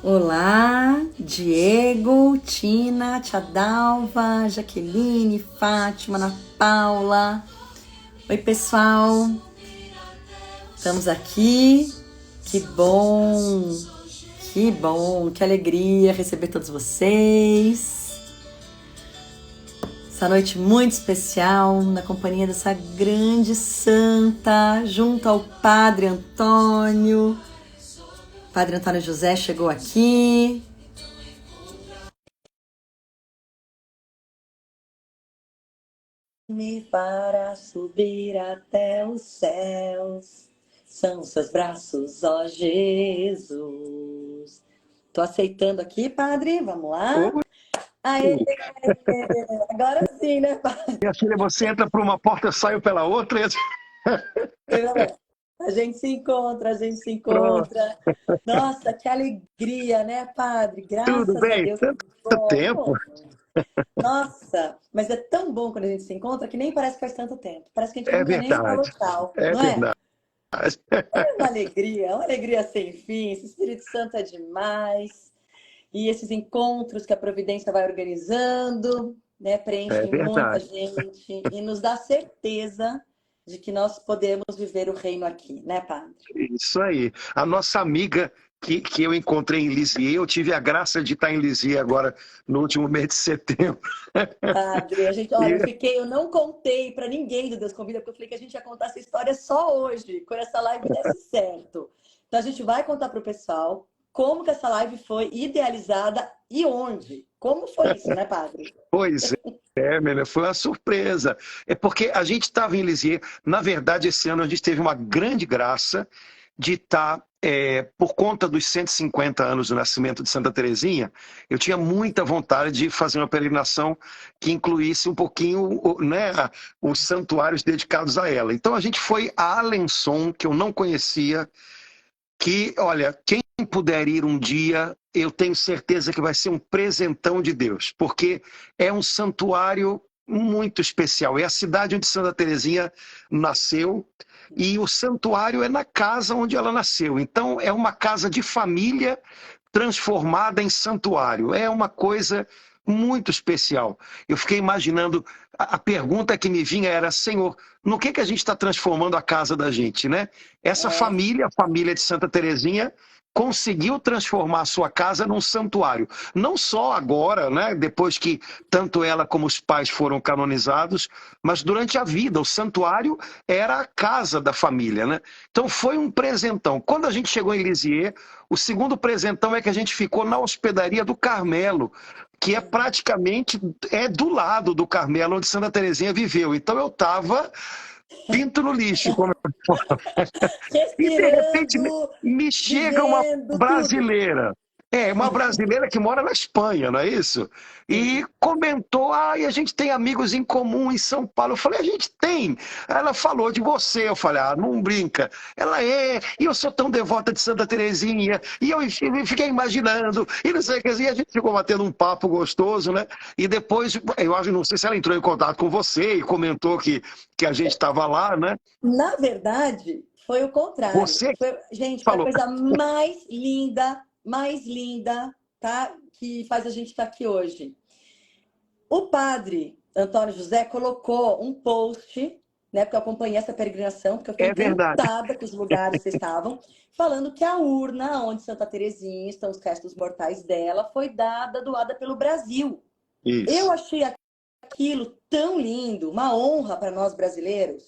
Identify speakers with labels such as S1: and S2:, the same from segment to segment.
S1: Olá, Diego, Tina, Tia Dalva, Jaqueline, Fátima, Ana Paula. Oi, pessoal. Estamos aqui. Que bom, que alegria receber todos vocês. Essa noite muito especial, na companhia dessa grande santa, junto ao Padre Antônio. Padre Antônio José chegou aqui. Para subir até os céus, são seus braços, ó Jesus. Tô aceitando aqui, Padre, vamos lá. Aê, agora sim, né, Padre?
S2: Minha filha, você entra por uma porta, eu saio pela outra.
S1: A gente se encontra, a gente se encontra. Nossa, que alegria, né, Padre?
S2: Tudo
S1: Graças a
S2: bem?
S1: Deus.
S2: Tanto
S1: Bom,
S2: tempo.
S1: nossa, mas é tão bom quando a gente se encontra que nem parece que faz tanto tempo. Parece que a gente
S2: É
S1: nunca nem falou
S2: verdade,
S1: tchau,
S2: é
S1: não é?
S2: verdade.
S1: É uma alegria sem fim. Esse Espírito Santo é demais. E esses encontros que a Providência vai organizando, né,
S2: É
S1: preenchem muita
S2: verdade.
S1: gente e nos dá certeza de que nós podemos viver o reino aqui, né, Padre?
S2: Isso aí. A nossa amiga que eu encontrei em Lisieux, eu tive a graça de estar em Lisieux agora no último mês de setembro.
S1: Padre, olha,
S2: E
S1: eu não contei para ninguém do Deus Convida, porque eu falei que a gente ia contar essa história só hoje, quando essa live desse certo. Então a gente vai contar para o pessoal como que essa live foi idealizada e onde. Como foi isso, né, Padre?
S2: Pois é, menina, foi uma surpresa. É porque a gente estava em Lisieux, na verdade, esse ano a gente teve uma grande graça de estar, por conta dos 150 anos do nascimento de Santa Teresinha, eu tinha muita vontade de fazer uma peregrinação que incluísse um pouquinho, né, os santuários dedicados a ela. Então a gente foi a Alençon, que eu não conhecia, que, olha, quem puder ir um dia, eu tenho certeza que vai ser um presentão de Deus, porque é um santuário muito especial. É a cidade onde Santa Teresinha nasceu e o santuário é na casa onde ela nasceu. Então, é uma casa de família transformada em santuário. É uma coisa muito especial. Eu fiquei imaginando, a pergunta que me vinha era, Senhor, no que a gente está transformando a casa da gente, né? Essa
S1: É,
S2: família, a família de Santa Teresinha, conseguiu transformar a sua casa num santuário. Não só agora, né, depois que tanto ela como os pais foram canonizados, mas durante a vida. O santuário era a casa da família, né? Então foi um presentão. Quando a gente chegou em Lisieux, o segundo presentão é que a gente ficou na hospedaria do Carmelo, que é praticamente do lado do Carmelo onde Santa Teresinha viveu. Então eu estava pinto no lixo, como eu falo. E de repente
S1: respirando,
S2: me chega uma
S1: vivendo tudo.
S2: brasileira. É, uma brasileira que mora na Espanha, não é isso? E
S1: Sim.
S2: comentou, e a gente tem amigos em comum em São Paulo. Eu falei, a gente tem. Ela falou de você. Eu falei, não brinca. Ela e eu sou tão devota de Santa Terezinha. E eu fiquei imaginando, e não sei o que, e a gente ficou batendo um papo gostoso, né? E depois, eu acho, não sei se ela entrou em contato com você e comentou que a gente estava lá, né?
S1: Na verdade, foi o contrário.
S2: Você
S1: Gente, foi a
S2: falou,
S1: coisa mais linda, tá? Que faz a gente estar aqui hoje. O padre Antônio José colocou um post, né? Porque eu acompanhei essa peregrinação, porque eu fiquei
S2: é verdade.
S1: encantada com os lugares que estavam, falando que a urna onde Santa Terezinha estão os restos mortais dela foi doada pelo Brasil. Eu
S2: Isso.
S1: achei aquilo tão lindo, uma honra para nós brasileiros,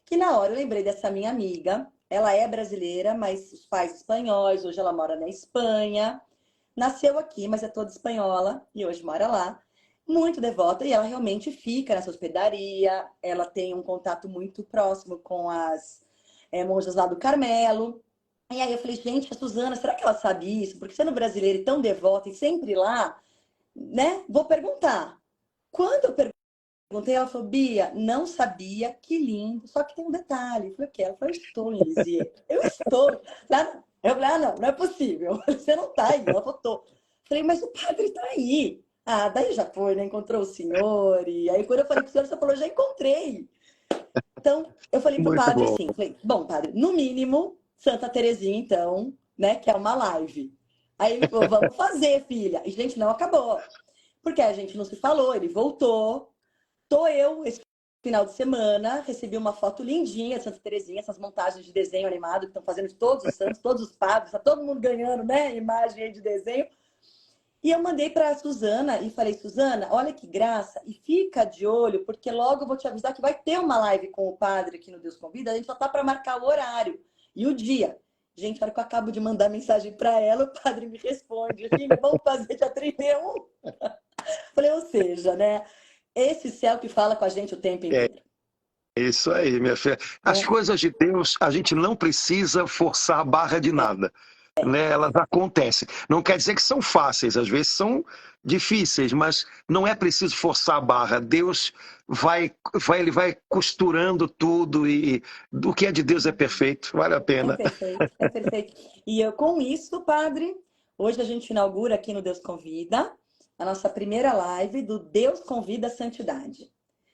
S1: que na hora eu lembrei dessa minha amiga. Ela é brasileira, mas os pais espanhóis, hoje ela mora na Espanha. Nasceu aqui, mas é toda espanhola e hoje mora lá. Muito devota e ela realmente fica nessa hospedaria. Ela tem um contato muito próximo com as monjas lá do Carmelo. E aí eu falei, gente, a Suzana, será que ela sabe isso? Porque sendo brasileira e tão devota e sempre lá, né? Vou perguntar. Quando eu perguntei, ela falou, Bia, não sabia, que lindo. Só que tem um detalhe. Eu falei, o quê? Ela falou, eu estou em Lisieux. Eu estou. Eu falei, não é possível. Você não está aí. Ela falou, tô. Eu falei, mas o padre está aí. Ah, daí já foi, né? Encontrou o senhor. E aí, quando eu falei com o senhor, você falou, já encontrei. Então, eu falei pro
S2: Muito
S1: padre
S2: bom.
S1: assim, falei, bom, padre, no mínimo, Santa Terezinha, então, né, que é uma live. Aí ele falou, vamos fazer, filha. E, gente, não acabou. Porque a gente não se falou, ele voltou. Tô eu, esse final de semana, recebi uma foto lindinha de Santa Terezinha, essas montagens de desenho animado que estão fazendo de todos os santos, todos os padres, tá todo mundo ganhando, né? Imagem aí de desenho. E eu mandei para a Suzana e falei, Suzana, olha que graça, e fica de olho, porque logo eu vou te avisar que vai ter uma live com o padre aqui no Deus Convida, a gente só tá para marcar o horário e o dia. Gente, a hora que eu acabo de mandar mensagem para ela, o padre me responde, filha, vamos fazer dia 31? Falei, ou seja, né? Esse céu que fala com a gente o tempo
S2: É
S1: inteiro.
S2: isso aí, minha filha. As
S1: Né?
S2: coisas de Deus, a gente não precisa forçar a barra de nada. Né? Elas acontecem. Não quer dizer que são fáceis, às vezes são difíceis, mas não é preciso forçar a barra. Deus ele vai costurando tudo e o que é de Deus é perfeito, vale a
S1: É
S2: pena.
S1: perfeito, é perfeito. E eu, com isso, padre, hoje a gente inaugura aqui no Deus Convida a nossa primeira live do Deus Convida a Santidade.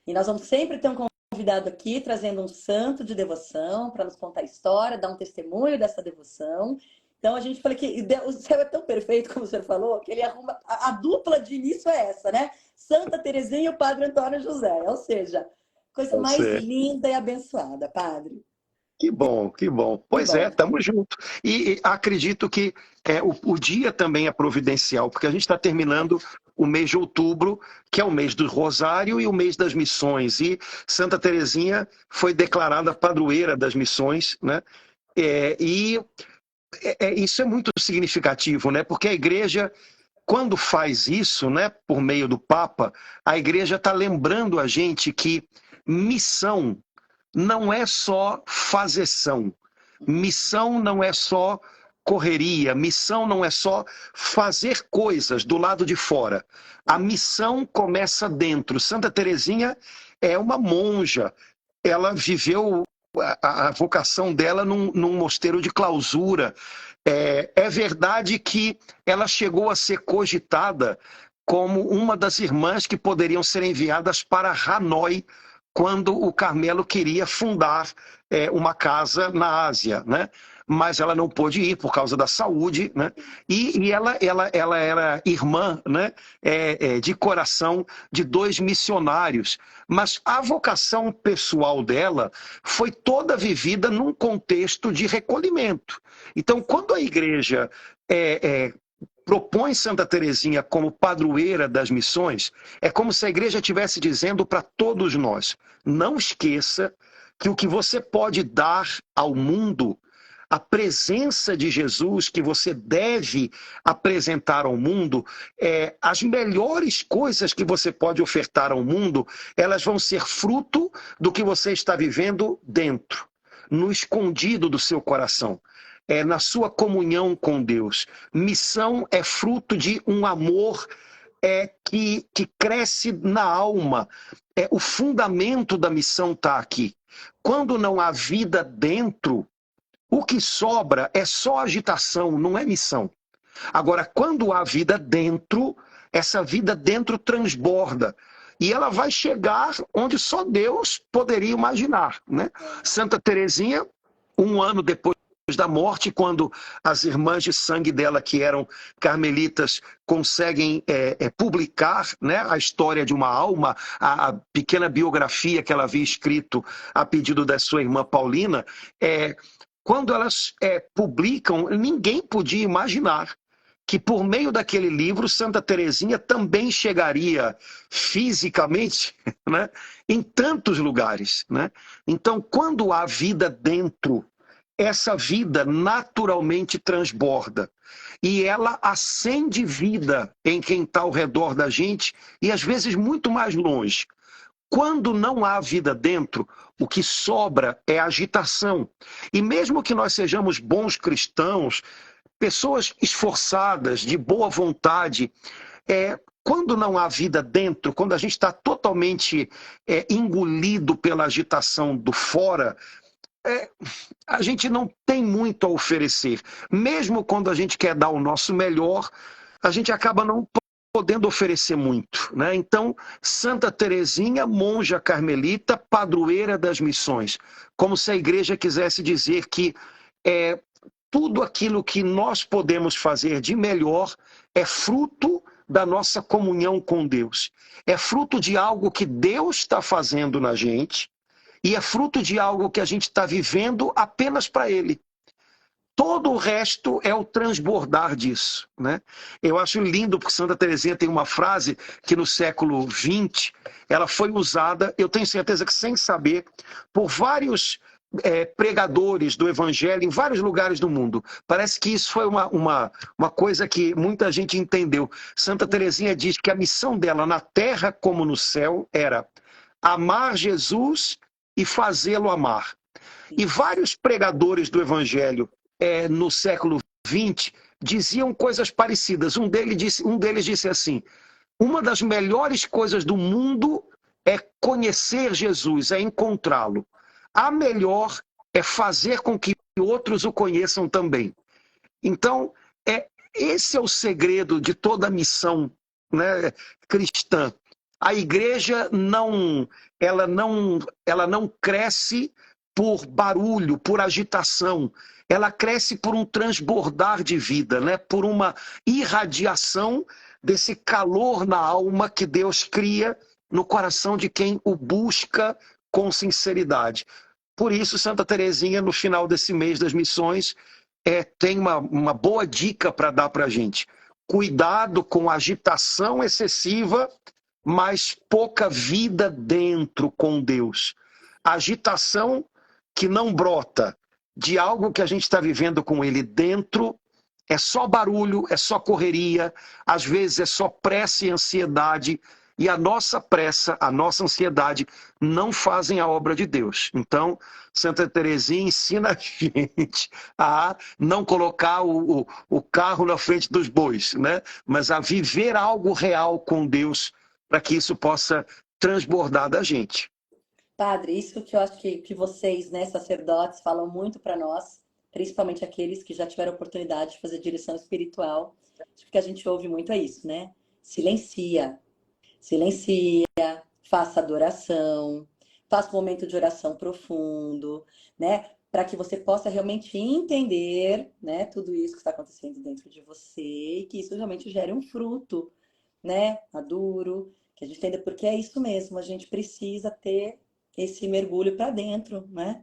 S1: E nós vamos sempre ter um convidado aqui trazendo um santo de devoção para nos contar a história, dar um testemunho dessa devoção. Então a gente fala que o céu é tão perfeito, como o senhor falou, que ele arruma. A dupla de início é essa, né? Santa Terezinha e o Padre Antônio José. Ou seja, coisa mais
S2: Você.
S1: linda e abençoada, padre.
S2: Que bom, que bom.
S1: Que
S2: Pois é,
S1: bom.
S2: estamos juntos. E acredito que o dia também é providencial, porque a gente está terminando o mês de outubro, que é o mês do Rosário e o mês das missões. E Santa Terezinha foi declarada padroeira das missões, né? E isso é muito significativo, né? Porque a igreja, quando faz isso, né, por meio do Papa, a igreja está lembrando a gente que missão não é só fazeção, missão não é só correria, missão não é só fazer coisas do lado de fora. A missão começa dentro. Santa Terezinha é uma monja, ela viveu a vocação dela num mosteiro de clausura. É verdade que ela chegou a ser cogitada como uma das irmãs que poderiam ser enviadas para Hanoi, quando o Carmelo queria fundar uma casa na Ásia, né? Mas ela não pôde ir por causa da saúde, né? E ela era irmã, né? De coração de 2 missionários. Mas a vocação pessoal dela foi toda vivida num contexto de recolhimento. Então, quando a igreja propõe Santa Terezinha como padroeira das missões, é como se a igreja estivesse dizendo para todos nós, não esqueça que o que você pode dar ao mundo, a presença de Jesus que você deve apresentar ao mundo, as melhores coisas que você pode ofertar ao mundo, elas vão ser fruto do que você está vivendo dentro, no escondido do seu coração. Na sua comunhão com Deus. Missão é fruto de um amor que cresce na alma. O fundamento da missão está aqui. Quando não há vida dentro, o que sobra é só agitação, não é missão. Agora, quando há vida dentro, essa vida dentro transborda. E ela vai chegar onde só Deus poderia imaginar, né? Santa Terezinha, 1 ano depois da morte, quando as irmãs de sangue dela, que eram carmelitas, conseguem publicar, né, a história de uma alma, a pequena biografia que ela havia escrito a pedido da sua irmã Paulina, quando elas publicam, ninguém podia imaginar que por meio daquele livro Santa Terezinha também chegaria fisicamente, né, em tantos lugares, né? Então, quando há vida dentro, essa vida naturalmente transborda. E ela acende vida em quem está ao redor da gente e às vezes muito mais longe. Quando não há vida dentro, o que sobra é agitação. E mesmo que nós sejamos bons cristãos, pessoas esforçadas, de boa vontade, quando não há vida dentro, quando a gente está totalmente engolido pela agitação do fora, a gente não tem muito a oferecer. Mesmo quando a gente quer dar o nosso melhor, a gente acaba não podendo oferecer muito, né? Então, Santa Terezinha, monja carmelita, padroeira das missões. Como se a igreja quisesse dizer que tudo aquilo que nós podemos fazer de melhor é fruto da nossa comunhão com Deus. É fruto de algo que Deus está fazendo na gente e é fruto de algo que a gente está vivendo apenas para Ele. Todo o resto é o transbordar disso, né? Eu acho lindo porque Santa Teresinha tem uma frase que no século XX ela foi usada, eu tenho certeza que sem saber, por vários pregadores do evangelho em vários lugares do mundo. Parece que isso foi uma coisa que muita gente entendeu. Santa Teresinha diz que a missão dela na terra como no céu era amar Jesus e fazê-lo amar. E vários pregadores do evangelho no século XX diziam coisas parecidas. Um deles disse assim: uma das melhores coisas do mundo é conhecer Jesus, é encontrá-lo. A melhor é fazer com que outros o conheçam também. Então, esse é o segredo de toda a missão, né, cristã. A igreja ela não cresce por barulho, por agitação. Ela cresce por um transbordar de vida, né? Por uma irradiação desse calor na alma que Deus cria no coração de quem o busca com sinceridade. Por isso, Santa Teresinha, no final desse mês das missões, tem uma boa dica para dar para a gente. Cuidado com a agitação excessiva, mas pouca vida dentro com Deus. Agitação que não brota de algo que a gente está vivendo com Ele dentro, é só barulho, é só correria, às vezes é só pressa e ansiedade, e a nossa pressa, a nossa ansiedade não fazem a obra de Deus. Então, Santa Teresinha ensina a gente a não colocar o carro na frente dos bois, né? Mas a viver algo real com Deus, para que isso possa transbordar da gente.
S1: Padre, isso que eu acho que vocês, né, sacerdotes, falam muito para nós, principalmente aqueles que já tiveram oportunidade de fazer direção espiritual, porque a gente ouve muito isso, né? Silencia, faça adoração, faça um momento de oração profundo, né? Para que você possa realmente entender, né, tudo isso que está acontecendo dentro de você e que isso realmente gere um fruto, né, maduro, que a gente entenda porque é isso mesmo, a gente precisa ter esse mergulho para dentro, né?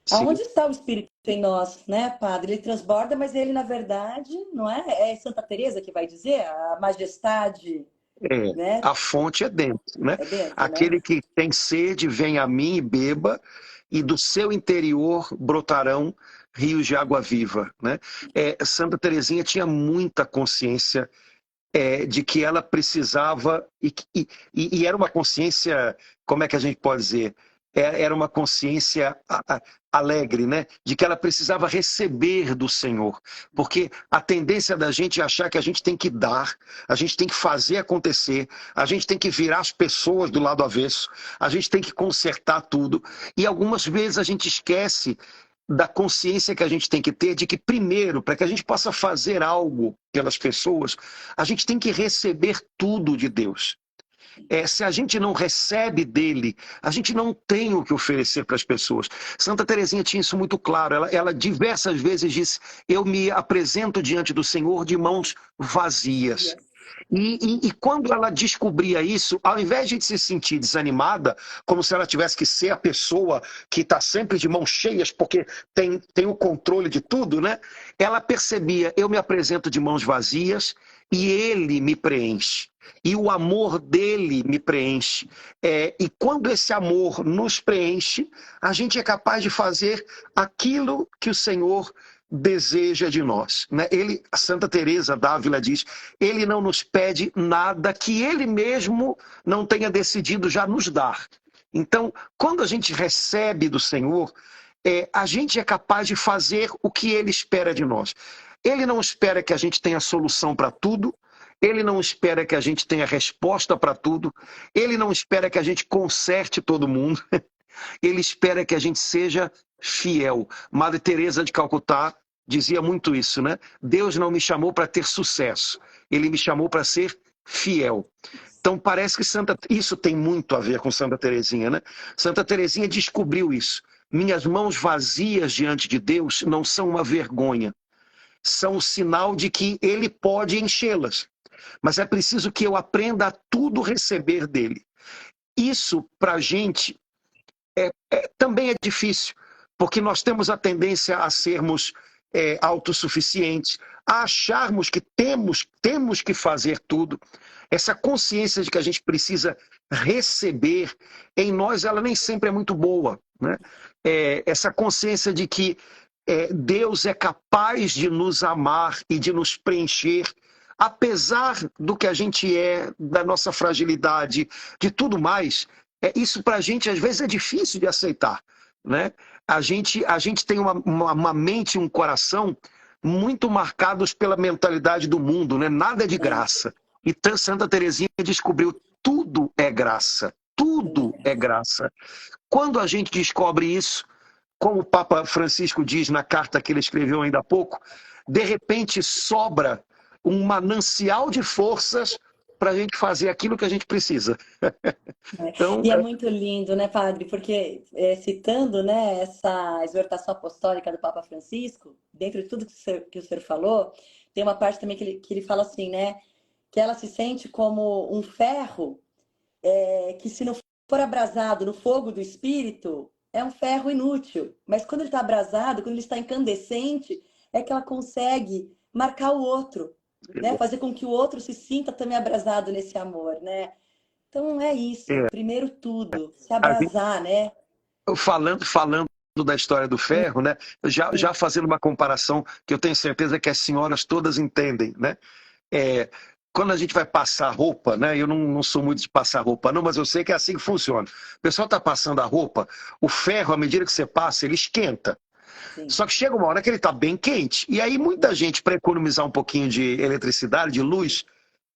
S2: Sim.
S1: Aonde está o Espírito em nós, né, Padre? Ele transborda, mas ele, na verdade, não é? É Santa Teresa que vai dizer, a majestade, né?
S2: A fonte é dentro, né?
S1: É dentro, né?
S2: Aquele que tem sede, vem a mim e beba, e do seu interior brotarão rios de água viva, né? Santa Teresinha tinha muita consciência de que ela precisava, e era uma consciência, como é que a gente pode dizer? Era uma consciência alegre, né? De que ela precisava receber do Senhor. Porque a tendência da gente é achar que a gente tem que dar, a gente tem que fazer acontecer, a gente tem que virar as pessoas do lado avesso, a gente tem que consertar tudo. E algumas vezes a gente esquece da consciência que a gente tem que ter de que, primeiro, para que a gente possa fazer algo pelas pessoas, a gente tem que receber tudo de Deus. Se a gente não recebe dele, a gente não tem o que oferecer para as pessoas. Santa Teresinha tinha isso muito claro. Ela diversas vezes disse: eu me apresento diante do Senhor de mãos vazias. E quando ela descobria isso, ao invés de se sentir desanimada, como se ela tivesse que ser a pessoa que está sempre de mãos cheias, porque tem o controle de tudo, né? Ela percebia: eu me apresento de mãos vazias e ele me preenche. E o amor dele me preenche. E quando esse amor nos preenche, a gente é capaz de fazer aquilo que o Senhor deseja de nós, né? A Santa Teresa d'Ávila diz: ele não nos pede nada que ele mesmo não tenha decidido já nos dar. Então, quando a gente recebe do Senhor, a gente é capaz de fazer o que ele espera de nós. Ele não espera que a gente tenha solução para tudo, ele não espera que a gente tenha resposta para tudo, ele não espera que a gente conserte todo mundo, ele espera que a gente seja fiel. Madre Teresa de Calcutá dizia muito isso, né? Deus não me chamou para ter sucesso, ele me chamou para ser fiel. Então parece que isso tem muito a ver com Santa Teresinha, né? Santa Teresinha descobriu isso. minhas mãos vazias diante de Deus não são uma vergonha, são o sinal de que Ele pode enchê-las. Mas é preciso que eu aprenda a tudo receber dele. Isso, para a gente, também é difícil, porque nós temos a tendência a sermos autossuficientes, a acharmos que temos que fazer tudo. Essa consciência de que a gente precisa receber, em nós ela nem sempre é muito boa, né? Essa consciência de que Deus é capaz de nos amar e de nos preencher, apesar do que a gente da nossa fragilidade, de tudo mais. Isso para a gente às vezes é difícil de aceitar, né? A gente tem uma mente e um coração muito marcados pela mentalidade do mundo, né? Nada é de graça. E Santa Teresinha descobriu: tudo é graça, tudo é graça. Quando a gente descobre isso, como o Papa Francisco diz na carta que ele escreveu ainda há pouco, de repente sobra um manancial de forças para a gente fazer aquilo que a gente precisa.
S1: Então, e é muito lindo, né, padre? Porque citando, né, essa exortação apostólica do Papa Francisco, dentro de tudo que o senhor falou, tem uma parte também que ele fala assim, né, que ela se sente como um ferro que, se não for abrasado no fogo do Espírito, é um ferro inútil. Mas quando ele está abrasado, quando ele está incandescente, é que ela consegue marcar o outro, né? Fazer com que o outro se sinta também abrasado nesse amor, né? Então é isso. Primeiro tudo, se abrasar, né?
S2: Falando da história do ferro, né? Já fazendo uma comparação que eu tenho certeza que as senhoras todas entendem, né? Quando a gente vai passar roupa, né? Eu não sou muito de passar roupa, não, mas eu sei que é assim que funciona. O pessoal está passando a roupa, o ferro, à medida que você passa, ele esquenta. Sim. Só que chega uma hora que ele está bem quente. E aí muita gente, para economizar um pouquinho de eletricidade, de luz,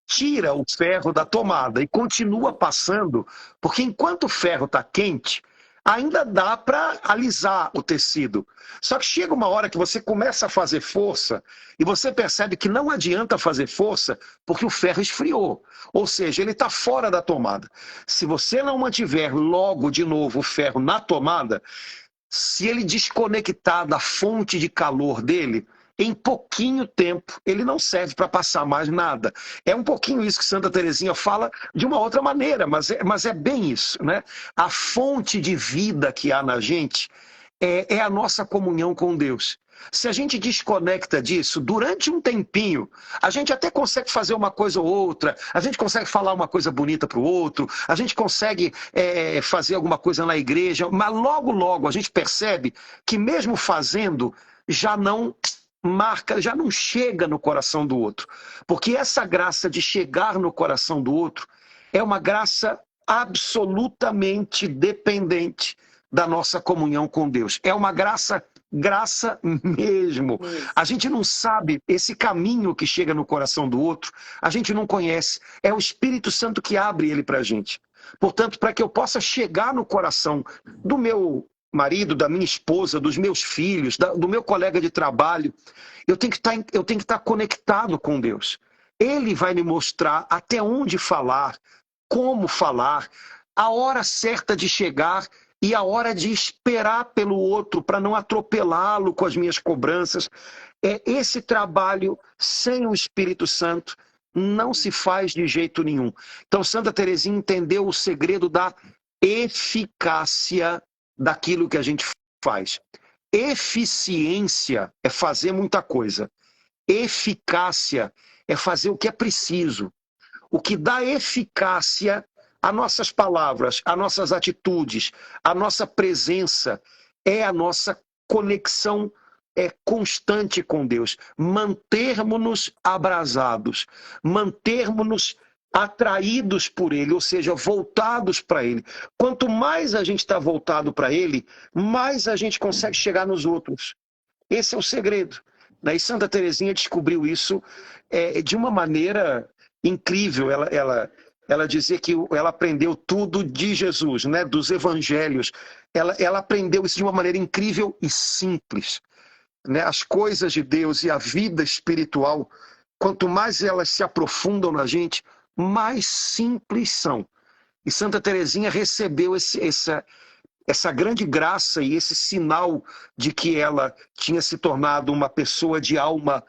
S2: tira o ferro da tomada e continua passando, porque enquanto o ferro está quente, ainda dá para alisar o tecido. Só que chega uma hora que você começa a fazer força e você percebe que não adianta fazer força porque o ferro esfriou. Ou seja, ele está fora da tomada. Se você não mantiver logo de novo o ferro na tomada, se ele desconectar da fonte de calor dele, em pouquinho tempo, ele não serve para passar mais nada. É um pouquinho isso que Santa Teresinha fala de uma outra maneira, mas é bem isso, né? A fonte de vida que há na gente é a nossa comunhão com Deus. Se a gente desconecta disso, durante um tempinho, a gente até consegue fazer uma coisa ou outra, a gente consegue falar uma coisa bonita para o outro, a gente consegue fazer alguma coisa na igreja, mas logo, logo a gente percebe que mesmo fazendo, já não marca, já não chega no coração do outro. Porque essa graça de chegar no coração do outro é uma graça absolutamente dependente da nossa comunhão com Deus. É uma graça mesmo. A gente não sabe esse caminho que chega no coração do outro, a gente não conhece. É o Espírito Santo que abre ele para a gente. Portanto, para que eu possa chegar no coração do meu marido, da minha esposa, dos meus filhos, do meu colega de trabalho, eu tenho que estar conectado com Deus. Ele vai me mostrar até onde falar, como falar, a hora certa de chegar e a hora de esperar pelo outro para não atropelá-lo com as minhas cobranças. Esse trabalho sem o Espírito Santo não se faz de jeito nenhum. Então Santa Teresinha entendeu o segredo da eficácia daquilo que a gente faz. Eficiência é fazer muita coisa. Eficácia é fazer o que é preciso. O que dá eficácia a nossas palavras, a nossas atitudes, a nossa presença, é a nossa conexão constante com Deus. Mantermos-nos abrasados, mantermos-nos atraídos por Ele, ou seja, voltados para Ele. Quanto mais a gente está voltado para Ele, mais a gente consegue chegar nos outros. Esse é o segredo. E Santa Teresinha descobriu isso de uma maneira incrível. Ela dizia que ela aprendeu tudo de Jesus, né? Dos evangelhos. Ela aprendeu isso de uma maneira incrível e simples, né? As coisas de Deus e a vida espiritual, quanto mais elas se aprofundam na gente, mais simples são. E Santa Teresinha recebeu essa grande graça e esse sinal de que ela tinha se tornado uma pessoa de alma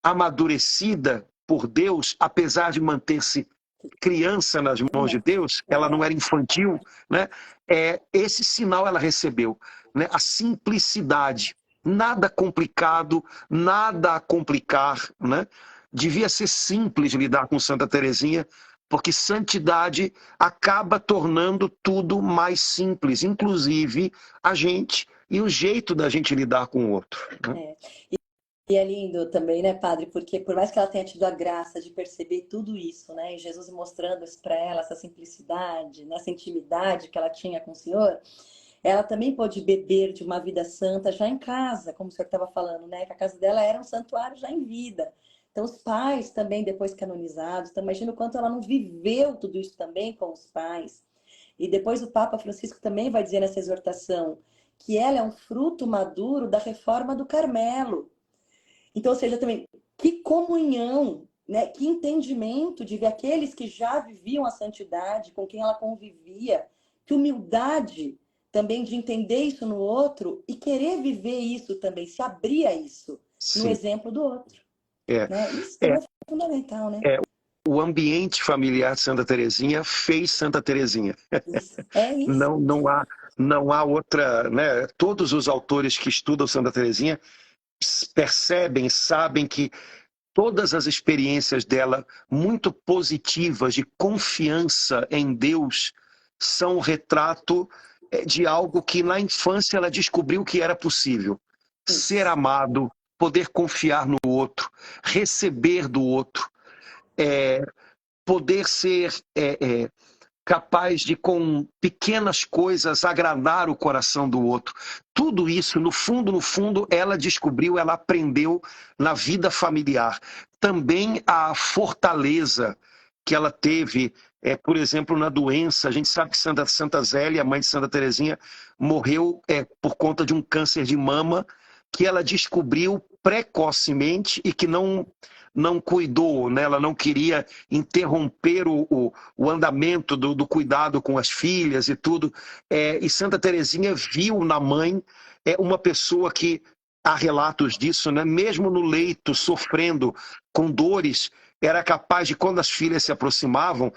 S2: amadurecida por Deus, apesar de manter-se criança nas mãos de Deus, ela não era infantil, né? Esse sinal ela recebeu, né? A simplicidade, nada complicado, nada a complicar, né? Devia ser simples lidar com Santa Teresinha, porque santidade acaba tornando tudo mais simples, inclusive a gente e o jeito da gente lidar com o outro, né?
S1: E é lindo também, né, padre? Porque por mais que ela tenha tido a graça de perceber tudo isso, né? E Jesus mostrando isso para ela, essa simplicidade, né, essa intimidade que ela tinha com o Senhor, ela também pôde beber de uma vida santa já em casa, como o senhor estava falando, né? Que a casa dela era um santuário já em vida. Então, os pais também, depois canonizados, então imagina o quanto ela não viveu tudo isso também com os pais. E depois o Papa Francisco também vai dizer nessa exortação que ela é um fruto maduro da reforma do Carmelo. Então, ou seja, também, que comunhão, né? Que entendimento de ver aqueles que já viviam a santidade, com quem ela convivia, que humildade também de entender isso no outro e querer viver isso também, se abrir a isso, no
S2: Sim.
S1: exemplo do outro.
S2: É,
S1: Né? Isso também é fundamental, né?
S2: o ambiente familiar de Santa Teresinha fez Santa Teresinha.
S1: Isso. É isso.
S2: Não há outra, né? Todos os autores que estudam Santa Teresinha percebem, sabem que todas as experiências dela, muito positivas, de confiança em Deus, são um retrato de algo que na infância ela descobriu que era possível. Ser
S1: Isso.
S2: amado, poder confiar no outro, receber do outro, poder ser capaz de, com pequenas coisas, agradar o coração do outro. Tudo isso, no fundo, ela descobriu, ela aprendeu na vida familiar. Também a fortaleza que ela teve, por exemplo, na doença. A gente sabe que Santa Zélia, mãe de Santa Teresinha, morreu por conta de um câncer de mama que ela descobriu precocemente e que não cuidou, né? Ela não queria interromper o andamento do cuidado com as filhas e tudo. E Santa Teresinha viu na mãe uma pessoa que, há relatos disso, né? Mesmo no leito, sofrendo com dores, era capaz de, quando as filhas se aproximavam,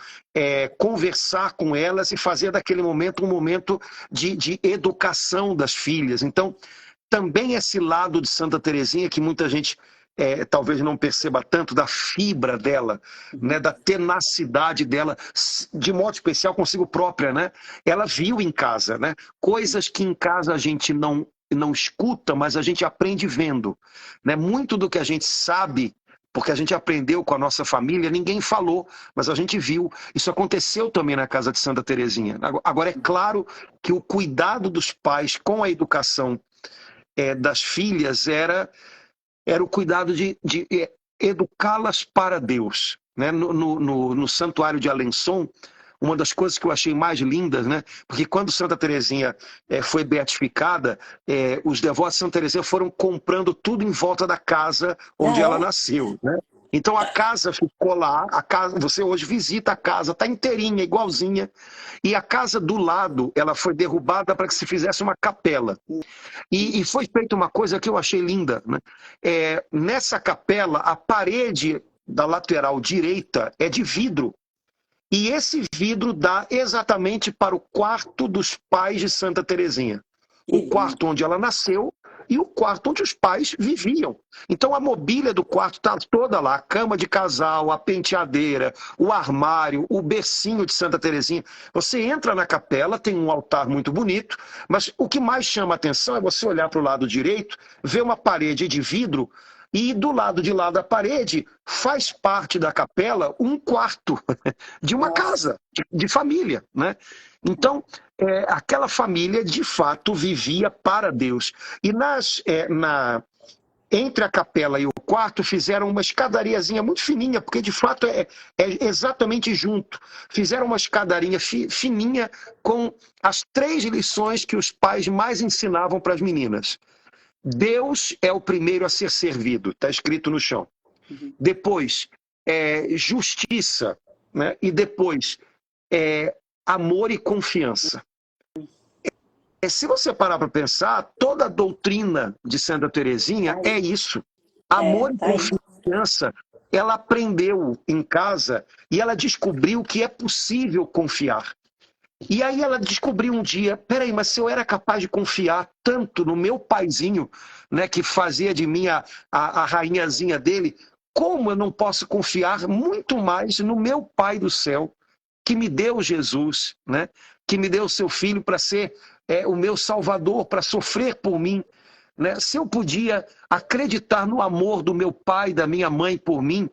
S2: conversar com elas e fazer daquele momento um momento de educação das filhas. Então, também esse lado de Santa Teresinha, que muita gente talvez não perceba tanto, da fibra dela, né, da tenacidade dela, de modo especial consigo própria, né? Ela viu em casa, né? Coisas que em casa a gente não escuta, mas a gente aprende vendo, né? Muito do que a gente sabe, porque a gente aprendeu com a nossa família, ninguém falou, mas a gente viu. Isso aconteceu também na casa de Santa Teresinha. Agora, é claro que o cuidado dos pais com a educação das filhas era o cuidado de educá-las para Deus. Né? No Santuário de Alençon, uma das coisas que eu achei mais lindas, né? Porque quando Santa Teresinha foi beatificada, os devotos de Santa Teresinha foram comprando tudo em volta da casa onde ela nasceu. Né? Então a casa ficou lá, você hoje visita a casa, está inteirinha, igualzinha, e a casa do lado ela foi derrubada para que se fizesse uma capela. E foi feita uma coisa que eu achei linda. Né? Nessa capela, a parede da lateral direita é de vidro. E esse vidro dá exatamente para o quarto dos pais de Santa Teresinha. O quarto onde ela nasceu e o quarto onde os pais viviam. Então a mobília do quarto está toda lá. A cama de casal, a penteadeira, o armário, o bercinho de Santa Teresinha. Você entra na capela, tem um altar muito bonito, mas o que mais chama a atenção é você olhar para o lado direito, ver uma parede de vidro, e do lado de lá da parede faz parte da capela um quarto de uma casa, de família, né? Então, aquela família de fato vivia para Deus. E entre a capela e o quarto fizeram uma escadariazinha muito fininha, porque de fato é exatamente junto. Fizeram uma escadarinha fininha com as 3 lições que os pais mais ensinavam para as meninas. Deus é o primeiro a ser servido, está escrito no chão. Depois, justiça, né? E depois, amor e confiança. Se você parar para pensar, toda a doutrina de Santa Teresinha é isso. Amor e
S1: Tá aí.
S2: confiança. Ela aprendeu em casa e ela descobriu que é possível confiar. E aí ela descobriu um dia, peraí, mas se eu era capaz de confiar tanto no meu paizinho, né, que fazia de mim a rainhazinha dele, como eu não posso confiar muito mais no meu Pai do céu, que me deu Jesus, né, que me deu o seu filho para ser o meu salvador, para sofrer por mim. Né? Se eu podia acreditar no amor do meu pai, da minha mãe por mim,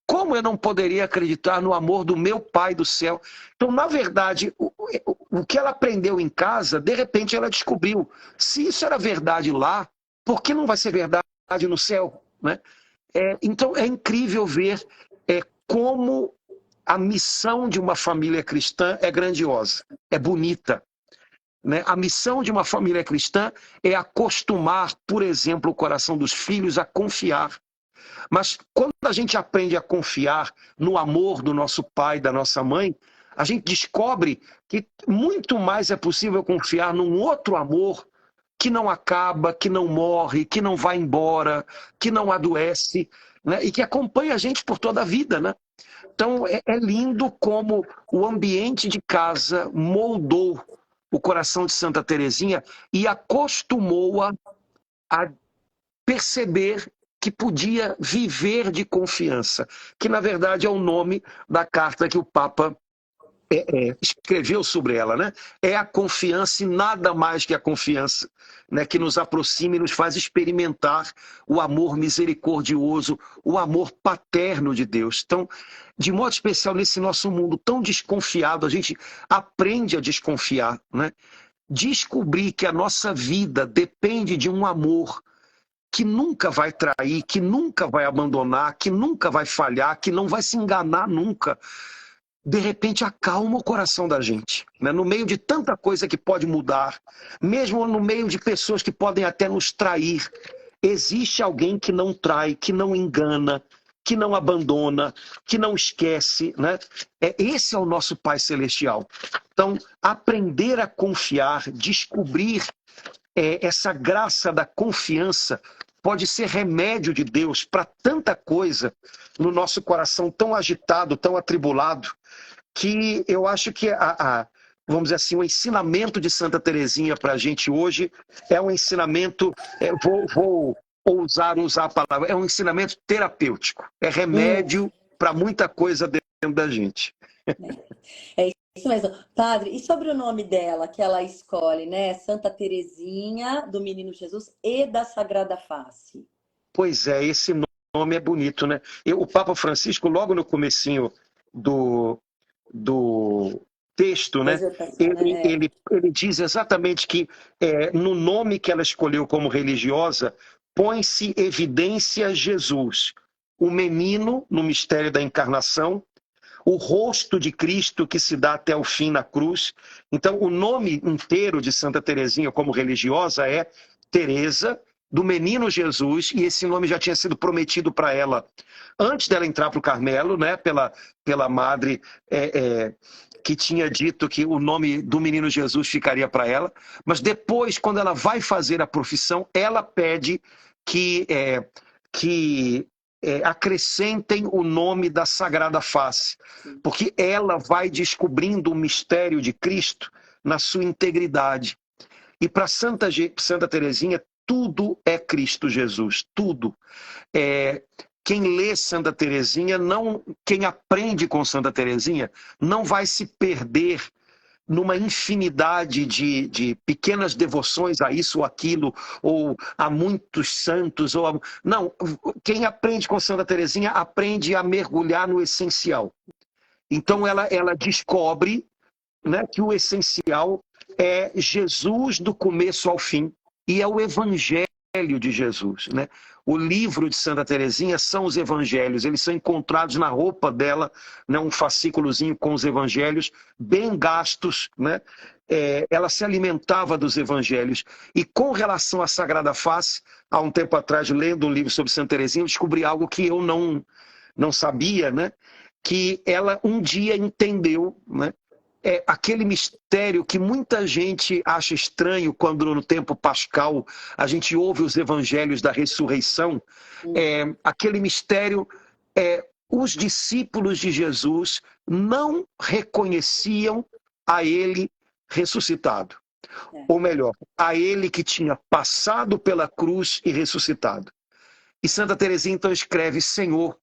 S2: como eu não poderia acreditar no amor do meu Pai do céu? Então, na verdade, o que ela aprendeu em casa, de repente ela descobriu. Se isso era verdade lá, por que não vai ser verdade no céu? Né? Então, é incrível ver como a missão de uma família cristã é grandiosa, é bonita. Né? A missão de uma família cristã é acostumar, por exemplo, o coração dos filhos a confiar. Mas quando a gente aprende a confiar no amor do nosso pai, da nossa mãe, a gente descobre que muito mais é possível confiar num outro amor que não acaba, que não morre, que não vai embora, que não adoece, né? E que acompanha a gente por toda a vida, né? Então é lindo como o ambiente de casa moldou o coração de Santa Teresinha e acostumou-a a perceber que podia viver de confiança, que na verdade é o nome da carta que o Papa escreveu sobre ela, né? É a confiança e nada mais que a confiança, né? Que nos aproxima e nos faz experimentar o amor misericordioso, o amor paterno de Deus. Então, de modo especial nesse nosso mundo tão desconfiado, a gente aprende a desconfiar, né? Descobrir que a nossa vida depende de um amor que nunca vai trair, que nunca vai abandonar, que nunca vai falhar, que não vai se enganar nunca, de repente acalma o coração da gente. Né? No meio de tanta coisa que pode mudar, mesmo no meio de pessoas que podem até nos trair, existe alguém que não trai, que não engana, que não abandona, que não esquece. Né? Esse é o nosso Pai Celestial. Então, aprender a confiar, descobrir essa graça da confiança pode ser remédio de Deus para tanta coisa no nosso coração tão agitado, tão atribulado, que eu acho que vamos dizer assim, o ensinamento de Santa Teresinha para a gente hoje é um ensinamento, vou usar a palavra, é um ensinamento terapêutico, é remédio para muita coisa dentro da gente.
S1: É isso mesmo. Padre, e sobre o nome dela, que ela escolhe, né? Santa Teresinha do Menino Jesus e da Sagrada Face.
S2: Pois é, esse nome é bonito, né? O Papa Francisco, logo no comecinho do texto, né? Ele diz exatamente que no nome que ela escolheu como religiosa, põe-se evidência Jesus, o menino no mistério da encarnação, o rosto de Cristo que se dá até o fim na cruz. Então, o nome inteiro de Santa Teresinha como religiosa é Teresa, do Menino Jesus, e esse nome já tinha sido prometido para ela antes dela entrar para o Carmelo, né, pela madre que tinha dito que o nome do Menino Jesus ficaria para ela, mas depois, quando ela vai fazer a profissão, ela pede que acrescentem o nome da Sagrada Face, porque ela vai descobrindo o mistério de Cristo na sua integridade. E para Santa Teresinha, tudo é Cristo Jesus, tudo. Quem lê Santa Teresinha, quem aprende com Santa Teresinha, não vai se perder numa infinidade de pequenas devoções a isso ou aquilo, ou a muitos santos. Não, quem aprende com Santa Teresinha aprende a mergulhar no essencial. Então ela descobre, né, que o essencial é Jesus do começo ao fim, e é o Evangelho de Jesus. Né? O livro de Santa Teresinha são os evangelhos, eles são encontrados na roupa dela, né? Um fascículozinho com os evangelhos, bem gastos. Né? Ela se alimentava dos evangelhos. E com relação à Sagrada Face, há um tempo atrás, lendo um livro sobre Santa Teresinha, eu descobri algo que eu não sabia, né? Que ela um dia entendeu, né? aquele mistério que muita gente acha estranho quando no tempo pascal a gente ouve os evangelhos da ressurreição. Aquele mistério, os discípulos de Jesus não reconheciam a ele ressuscitado. Ou melhor, a ele que tinha passado pela cruz e ressuscitado. E Santa Teresinha então escreve: Senhor,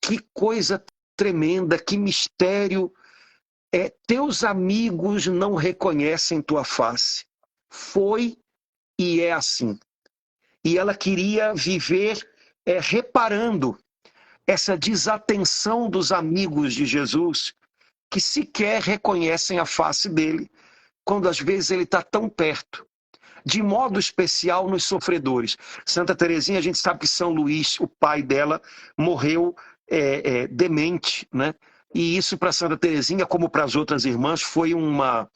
S2: que coisa tremenda, que mistério. Teus amigos não reconhecem tua face. Foi e é assim. E ela queria viver reparando essa desatenção dos amigos de Jesus, que sequer reconhecem a face dele, quando às vezes ele está tão perto. De modo especial nos sofredores. Santa Teresinha, a gente sabe que São Luís, o pai dela, morreu demente, né? E isso para Santa Teresinha, como para as outras irmãs, foi uma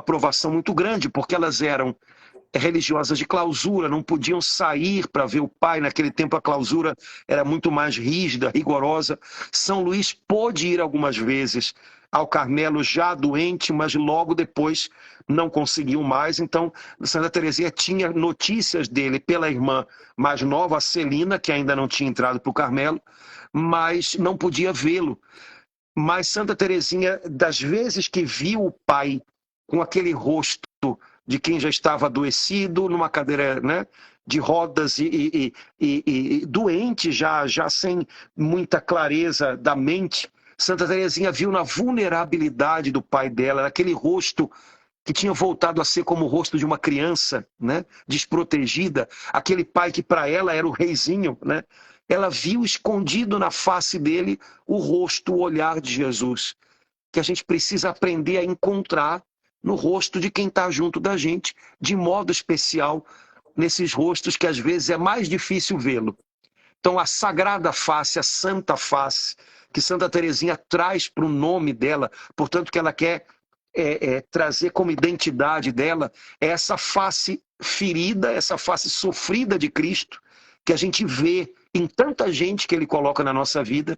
S2: provação muito grande, porque elas eram religiosas de clausura, não podiam sair para ver o pai. Naquele tempo a clausura era muito mais rígida, rigorosa. São Luís pôde ir algumas vezes ao Carmelo já doente, mas logo depois não conseguiu mais. Então Santa Teresinha tinha notícias dele pela irmã mais nova, a Celina, que ainda não tinha entrado para o Carmelo, mas não podia vê-lo. Mas Santa Teresinha, das vezes que viu o pai com aquele rosto de quem já estava adoecido, numa cadeira, né, de rodas e doente, já sem muita clareza da mente, Santa Teresinha viu na vulnerabilidade do pai dela, naquele rosto que tinha voltado a ser como o rosto de uma criança, né, desprotegida, aquele pai que para ela era o reizinho, né? Ela viu escondido na face dele o rosto, o olhar de Jesus, que a gente precisa aprender a encontrar no rosto de quem está junto da gente, de modo especial nesses rostos que às vezes é mais difícil vê-lo. Então a sagrada face, a santa face, que Santa Teresinha traz para o nome dela, portanto que ela quer trazer como identidade dela, é essa face ferida, essa face sofrida de Cristo, que a gente vê em tanta gente que ele coloca na nossa vida,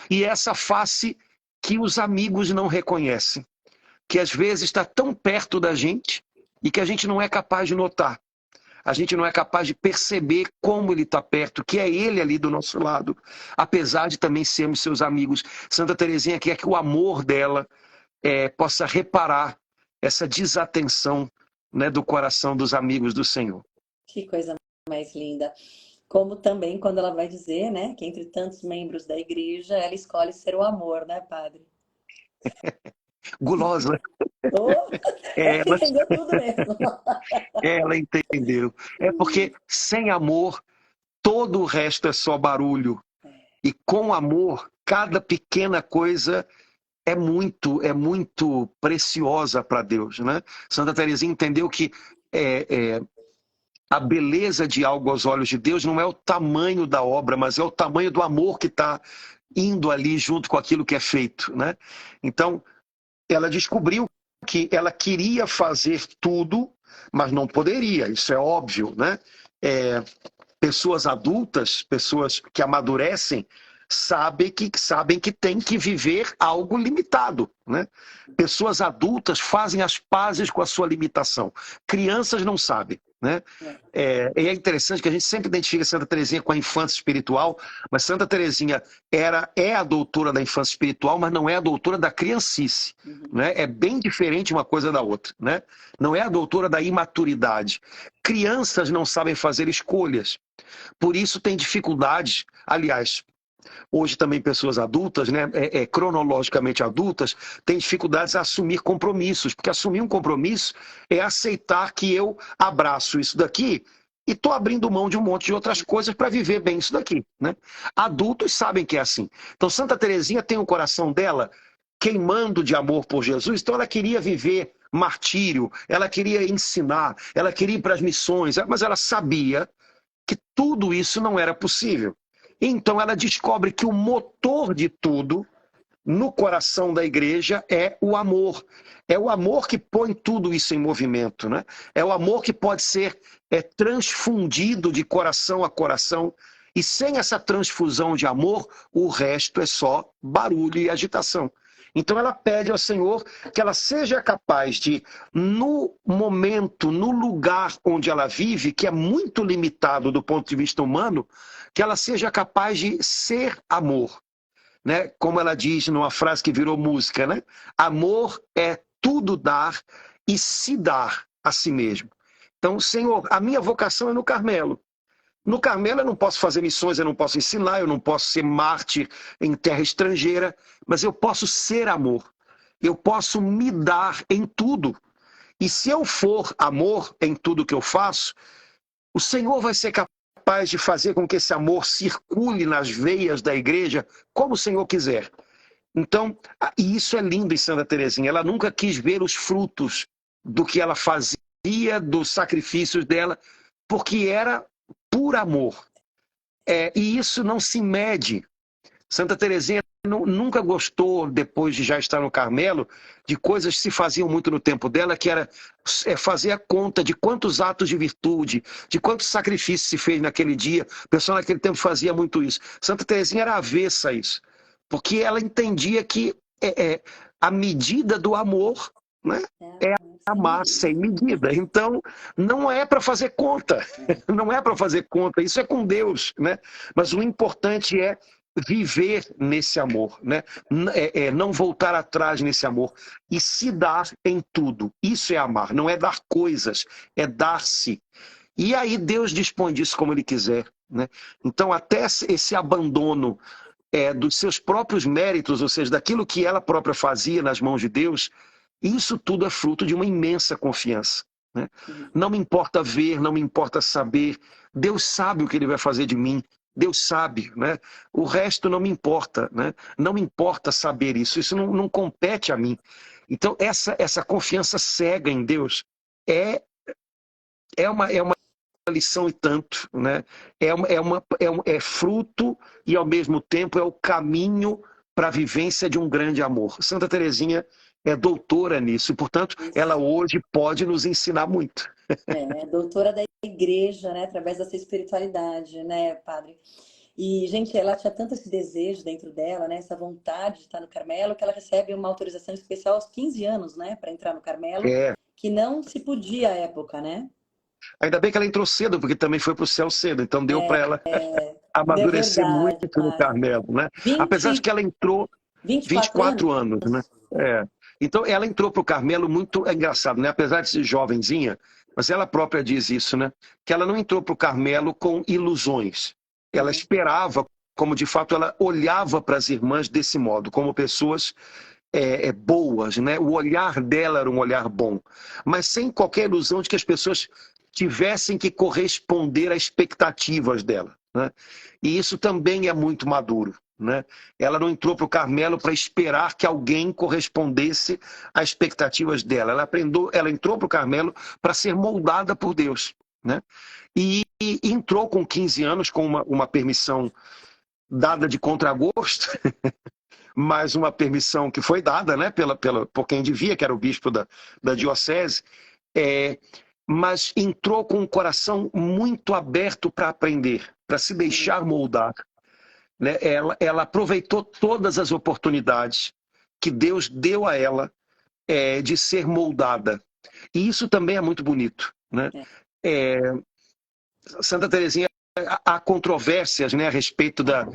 S2: e essa face que os amigos não reconhecem, que às vezes está tão perto da gente e que a gente não é capaz de notar. A gente não é capaz de perceber como ele está perto, que é ele ali do nosso lado, apesar de também sermos seus amigos. Santa Teresinha quer que o amor dela possa reparar essa desatenção, né, do coração dos amigos do Senhor.
S1: Que coisa mais linda. Como também quando ela vai dizer, né, que entre tantos membros da igreja, ela escolhe ser o amor, né, padre?
S2: Gulosa.
S1: Oh, ela
S2: Ela,
S1: entendeu tudo mesmo.
S2: ela entendeu. É porque sem amor, todo o resto é só barulho. E com amor, cada pequena coisa é muito preciosa para Deus, né? Santa Teresinha entendeu que a beleza de algo aos olhos de Deus não é o tamanho da obra, mas é o tamanho do amor que está indo ali junto com aquilo que é feito, né? Então, ela descobriu que ela queria fazer tudo, mas não poderia, isso é óbvio, né? Pessoas adultas, pessoas que amadurecem, sabem que tem que viver algo limitado, né? Pessoas adultas fazem as pazes com a sua limitação. Crianças não sabem, né? É interessante que a gente sempre identifica Santa Teresinha com a infância espiritual, mas Santa Teresinha é a doutora da infância espiritual, mas não é a doutora da criancice, né? É bem diferente uma coisa da outra, né? Não é a doutora da imaturidade. Crianças não sabem fazer escolhas, por isso tem dificuldades. Aliás, hoje também pessoas adultas, né, cronologicamente adultas, têm dificuldades a assumir compromissos, porque assumir um compromisso é aceitar que eu abraço isso daqui e estou abrindo mão de um monte de outras coisas para viver bem isso daqui, né? Adultos sabem que é assim. Então Santa Teresinha tem o coração dela queimando de amor por Jesus, então ela queria viver martírio, ela queria ensinar, ela queria ir para as missões, mas ela sabia que tudo isso não era possível. Então ela descobre que o motor de tudo no coração da igreja é o amor. É o amor que põe tudo isso em movimento, né? É o amor que pode ser transfundido de coração a coração. E sem essa transfusão de amor, o resto é só barulho e agitação. Então ela pede ao Senhor que ela seja capaz de, no momento, no lugar onde ela vive, que é muito limitado do ponto de vista humano, que ela seja capaz de ser amor, né? Como ela diz numa frase que virou música, né? Amor é tudo dar e se dar a si mesmo. Então, Senhor, a minha vocação é no Carmelo. No Carmelo eu não posso fazer missões, eu não posso ensinar, eu não posso ser mártir em terra estrangeira, mas eu posso ser amor. Eu posso me dar em tudo. E se eu for amor em tudo que eu faço, o Senhor vai ser capaz de fazer com que esse amor circule nas veias da igreja como o Senhor quiser. Então, e isso é lindo em Santa Teresinha. Ela nunca quis ver os frutos do que ela fazia, dos sacrifícios dela, porque era por amor. E isso não se mede. Santa Teresinha nunca gostou, depois de já estar no Carmelo, de coisas que se faziam muito no tempo dela, que era fazer a conta de quantos atos de virtude, de quantos sacrifícios se fez naquele dia. O pessoal naquele tempo fazia muito isso. Santa Teresinha era avessa a isso, porque ela entendia que a medida do amor, né, é amar sem medida. Então, não é para fazer conta, não é para fazer conta, isso é com Deus, né? Mas o importante é viver nesse amor, né? Não voltar atrás nesse amor e se dar em tudo. Isso é amar, não é dar coisas, é dar-se. E aí Deus dispõe disso como Ele quiser, né? Então, até esse abandono dos seus próprios méritos, ou seja, daquilo que ela própria fazia nas mãos de Deus, isso tudo é fruto de uma imensa confiança, né? Não me importa ver, não me importa saber, Deus sabe o que Ele vai fazer de mim, Deus sabe, né? O resto não me importa, né? Não me importa saber isso, isso não compete a mim. Então essa confiança cega em Deus é uma lição e tanto, né? É fruto e ao mesmo tempo é o caminho para a vivência de um grande amor. Santa Teresinha é doutora nisso e, portanto, ela hoje pode nos ensinar muito.
S1: É doutora da igreja, né? Através dessa espiritualidade, né, padre? E, gente, ela tinha tanto esse desejo dentro dela, né? Essa vontade de estar no Carmelo, que ela recebe uma autorização especial aos 15 anos, né? Para entrar no Carmelo, que não se podia à época, né?
S2: Ainda bem que ela entrou cedo, porque também foi para o céu cedo, então deu para ela
S1: É
S2: amadurecer muito
S1: verdade,
S2: no
S1: padre.
S2: Carmelo, né?
S1: 20,
S2: Apesar de que ela entrou
S1: 24
S2: 24
S1: anos?
S2: anos, né? Então ela entrou para o Carmelo muito engraçado, né? Apesar de ser jovenzinha, mas ela própria diz isso, né? Que ela não entrou para o Carmelo com ilusões. Ela esperava, como de fato ela olhava para as irmãs desse modo, como pessoas boas, né? O olhar dela era um olhar bom, mas sem qualquer ilusão de que as pessoas tivessem que corresponder às expectativas dela, né? E isso também é muito maduro, né? Ela não entrou para o Carmelo para esperar que alguém correspondesse às expectativas dela. Ela entrou para o Carmelo para ser moldada por Deus, né? E entrou com 15 anos com uma permissão dada de contragosto, mas uma permissão que foi dada, né, por quem devia, que era o bispo da diocese, mas entrou com um coração muito aberto para aprender, para se deixar moldar, né? Ela aproveitou todas as oportunidades que Deus deu a ela de ser moldada. E isso também é muito bonito, né? Santa Teresinha, há controvérsias, né, a respeito da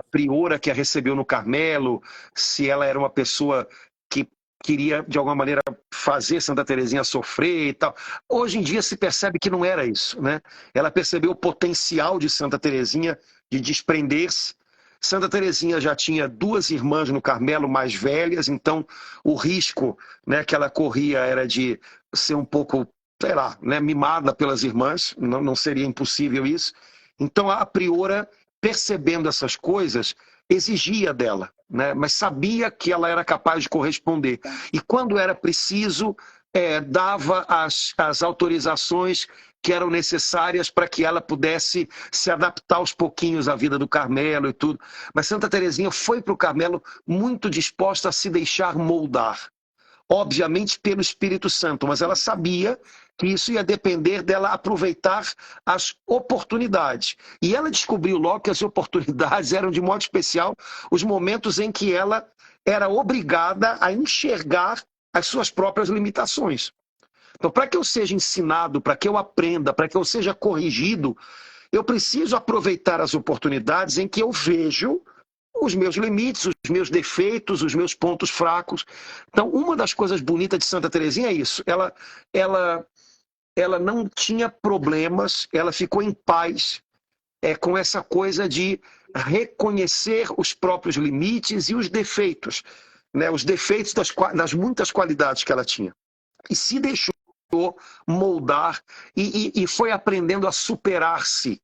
S2: priora que a recebeu no Carmelo, se ela era uma pessoa que queria, de alguma maneira, fazer Santa Teresinha sofrer e tal. Hoje em dia se percebe que não era isso, né? Ela percebeu o potencial de Santa Teresinha de desprender-se. Santa Teresinha já tinha 2 irmãs no Carmelo mais velhas, então o risco, né, que ela corria era de ser um pouco, sei lá, né, mimada pelas irmãs, não seria impossível isso. Então a priora, percebendo essas coisas, exigia dela, né, mas sabia que ela era capaz de corresponder. E quando era preciso, dava as autorizações que eram necessárias para que ela pudesse se adaptar aos pouquinhos à vida do Carmelo e tudo. Mas Santa Teresinha foi para o Carmelo muito disposta a se deixar moldar. obviamente pelo Espírito Santo, mas ela sabia que isso ia depender dela aproveitar as oportunidades. E ela descobriu logo que as oportunidades eram, de modo especial, os momentos em que ela era obrigada a enxergar as suas próprias limitações. Então, para que eu seja ensinado, para que eu aprenda, para que eu seja corrigido, eu preciso aproveitar as oportunidades em que eu vejo os meus limites, os meus defeitos, os meus pontos fracos. Então, uma das coisas bonitas de Santa Teresinha é isso. Ela não tinha problemas, ela ficou em paz com essa coisa de reconhecer os próprios limites e os defeitos, né? Os defeitos das muitas qualidades que ela tinha. E se deixou moldar e foi aprendendo a superar-se,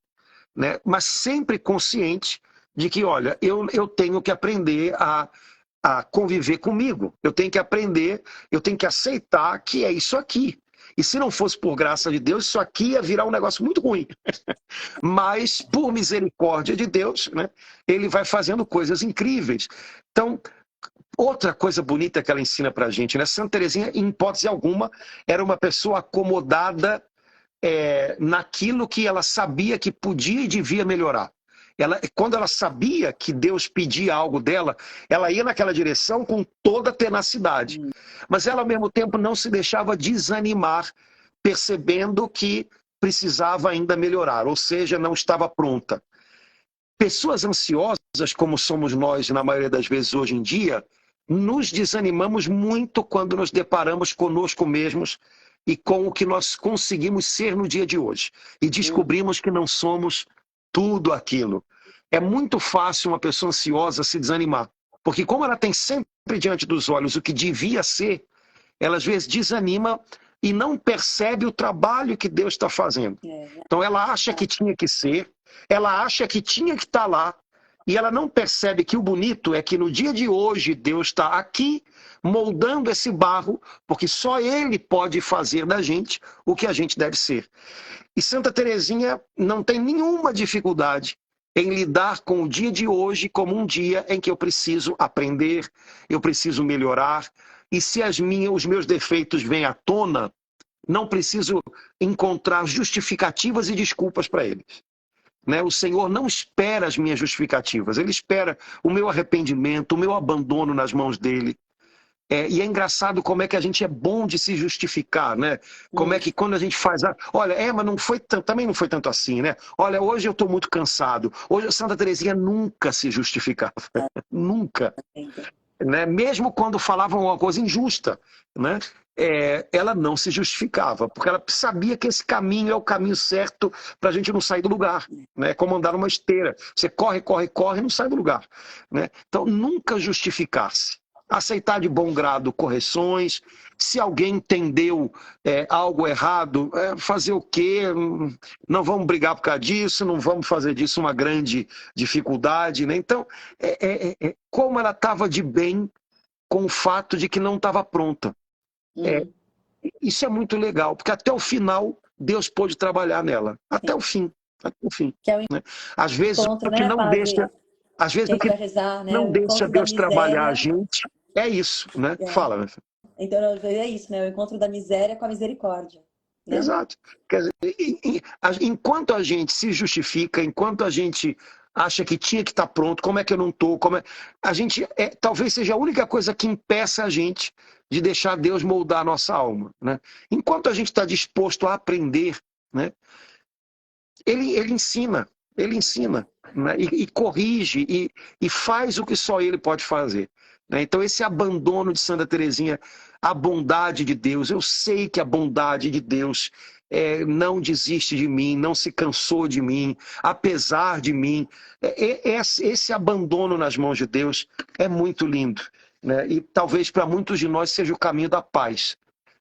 S2: né? Mas sempre consciente de que, olha, eu tenho que aprender a conviver comigo, eu tenho que aprender, eu tenho que aceitar que é isso aqui. E se não fosse por graça de Deus, isso aqui ia virar um negócio muito ruim. Mas, por misericórdia de Deus, né, ele vai fazendo coisas incríveis. Então, outra coisa bonita que ela ensina pra gente, né? Santa Teresinha, em hipótese alguma, era uma pessoa acomodada naquilo que ela sabia que podia e devia melhorar. Quando ela sabia que Deus pedia algo dela, ela ia naquela direção com toda a tenacidade. Mas ela, ao mesmo tempo, não se deixava desanimar, percebendo que precisava ainda melhorar, ou seja, não estava pronta. Pessoas ansiosas, como somos nós, na maioria das vezes hoje em dia, nos desanimamos muito quando nos deparamos conosco mesmos e com o que nós conseguimos ser no dia de hoje. E descobrimos que não somos tudo aquilo. É muito fácil uma pessoa ansiosa se desanimar, porque como ela tem sempre diante dos olhos o que devia ser, ela às vezes desanima e não percebe o trabalho que Deus está fazendo. Então ela acha que tinha que ser, ela acha que tinha que estar lá, e ela não percebe que o bonito é que no dia de hoje Deus está aqui moldando esse barro, porque só Ele pode fazer da gente o que a gente deve ser. E Santa Teresinha não tem nenhuma dificuldade em lidar com o dia de hoje como um dia em que eu preciso aprender, eu preciso melhorar, e se os meus defeitos vêm à tona, não preciso encontrar justificativas e desculpas para eles. Né? O Senhor não espera as minhas justificativas, Ele espera o meu arrependimento, o meu abandono nas mãos dEle. E é engraçado como é que a gente é bom de se justificar, né? Como é que quando a gente faz... Olha, mas não foi também não foi tanto assim, né? Olha, hoje eu estou muito cansado. Hoje a Santa Teresinha nunca se justificava. Nunca. Né? Mesmo quando falavam uma coisa injusta, né? Ela não se justificava, porque ela sabia que esse caminho é o caminho certo para a gente não sair do lugar. Né? Como andar numa esteira. Você corre, corre, corre e não sai do lugar. Né? Então, nunca justificar-se. Aceitar de bom grado correções, se alguém entendeu algo errado, fazer o quê? Não vamos brigar por causa disso, não vamos fazer disso uma grande dificuldade. Né? Então, como ela estava de bem com o fato de que não estava pronta. Isso é muito legal, porque até o final Deus pôde trabalhar nela. Até o fim. Até o fim.
S1: Que é o
S2: né? Às vezes
S1: encontro,
S2: o que
S1: né,
S2: não
S1: padre?
S2: deixa... Às vezes o que
S1: rezar, né?
S2: não deixa Deus trabalhar a
S1: miséria.
S2: gente é isso, né? Fala, meu filho.
S1: Então é isso, né? O encontro da miséria com a misericórdia. Né?
S2: Exato. Quer dizer, enquanto a gente se justifica, enquanto a gente acha que tinha que estar pronto, como é que eu não estou? A gente talvez seja a única coisa que impeça a gente de deixar Deus moldar a nossa alma. Né? Enquanto a gente está disposto a aprender, né? Ele ensina. Ele ensina, né? e corrige, e faz o que só ele pode fazer. Né? Então esse abandono de Santa Teresinha, a bondade de Deus, eu sei que a bondade de Deus não desiste de mim, não se cansou de mim, apesar de mim. Esse abandono nas mãos de Deus é muito lindo. Né? E talvez para muitos de nós seja o caminho da paz.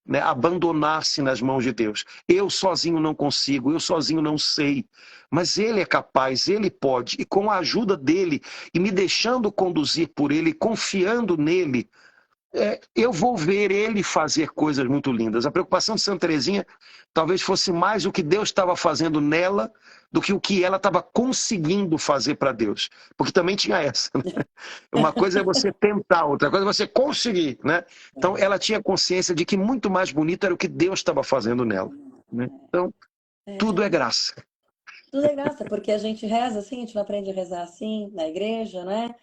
S2: Né? Abandonar-se nas mãos de Deus. Eu sozinho não consigo, eu sozinho não sei, mas Ele é capaz, Ele pode, e com a ajuda dEle, e me deixando conduzir por Ele, confiando nele, eu vou ver ele fazer coisas muito lindas. A preocupação de Santa Teresinha talvez fosse mais o que Deus estava fazendo nela do que o que ela estava conseguindo fazer para Deus. Porque também tinha essa, né? Uma coisa é você tentar, outra coisa é você conseguir, né? Então ela tinha consciência de que muito mais bonito era o que Deus estava fazendo nela, né? Então tudo é graça.
S1: Tudo é graça, porque a gente reza assim, a gente não aprende a rezar assim na igreja, né?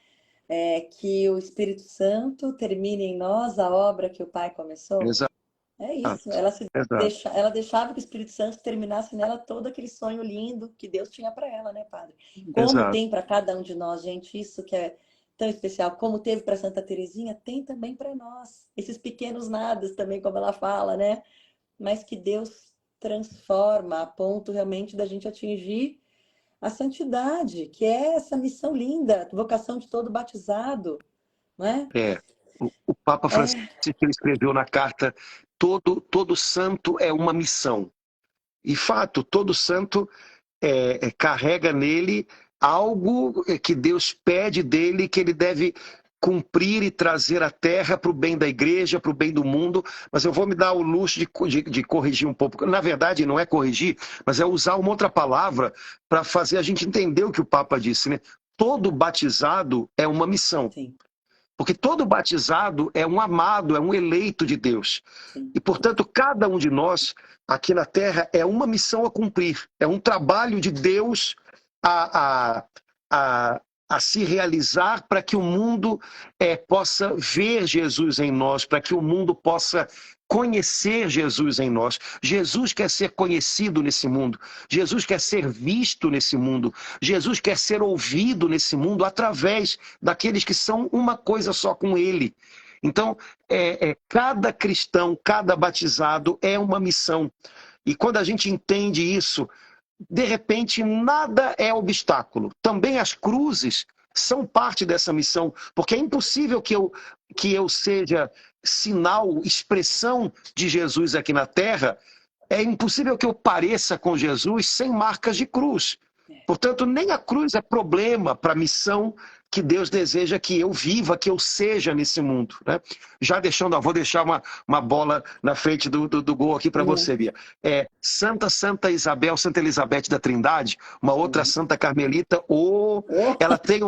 S1: Que o Espírito Santo termine em nós a obra que o Pai começou.
S2: Exato,
S1: É isso.
S2: exato,
S1: Ela deixava que o Espírito Santo terminasse nela todo aquele sonho lindo que Deus tinha para ela, né, Padre? Como
S2: exato.
S1: tem para cada um de nós, gente, isso que é tão especial. Como teve para Santa Teresinha, tem também para nós. Esses pequenos nadas também, como ela fala, né? Mas que Deus transforma a ponto realmente da gente atingir a santidade, que é essa missão linda, vocação de todo batizado, não é?
S2: É. O Papa Francisco ele escreveu na carta: todo santo é uma missão. E fato, todo santo carrega nele algo que Deus pede dele, que ele deve cumprir e trazer à terra para o bem da igreja, para o bem do mundo. Mas eu vou me dar o luxo de corrigir um pouco. Na verdade, não é corrigir, mas é usar uma outra palavra para fazer a gente entender o que o Papa disse, né? Todo batizado é uma missão.
S1: Sim.
S2: Porque todo batizado é um amado, é um eleito de Deus.
S1: Sim.
S2: E, portanto, cada um de nós aqui na Terra é uma missão a cumprir. É um trabalho de Deus a se realizar para que o mundo possa ver Jesus em nós, para que o mundo possa conhecer Jesus em nós. Jesus quer ser conhecido nesse mundo. Jesus quer ser visto nesse mundo. Jesus quer ser ouvido nesse mundo através daqueles que são uma coisa só com Ele. Então, cada cristão, cada batizado é uma missão. E quando a gente entende isso, de repente, nada é obstáculo. Também as cruzes são parte dessa missão, porque é impossível que eu seja sinal, expressão de Jesus aqui na Terra. É impossível que eu pareça com Jesus sem marcas de cruz. Portanto, nem a cruz é problema para a missão que Deus deseja que eu viva, que eu seja nesse mundo, né? Já vou deixar uma bola na frente do gol aqui para você, Bia. Santa Isabel, Santa Elizabeth da Trindade, uma outra Santa Carmelita, ela tem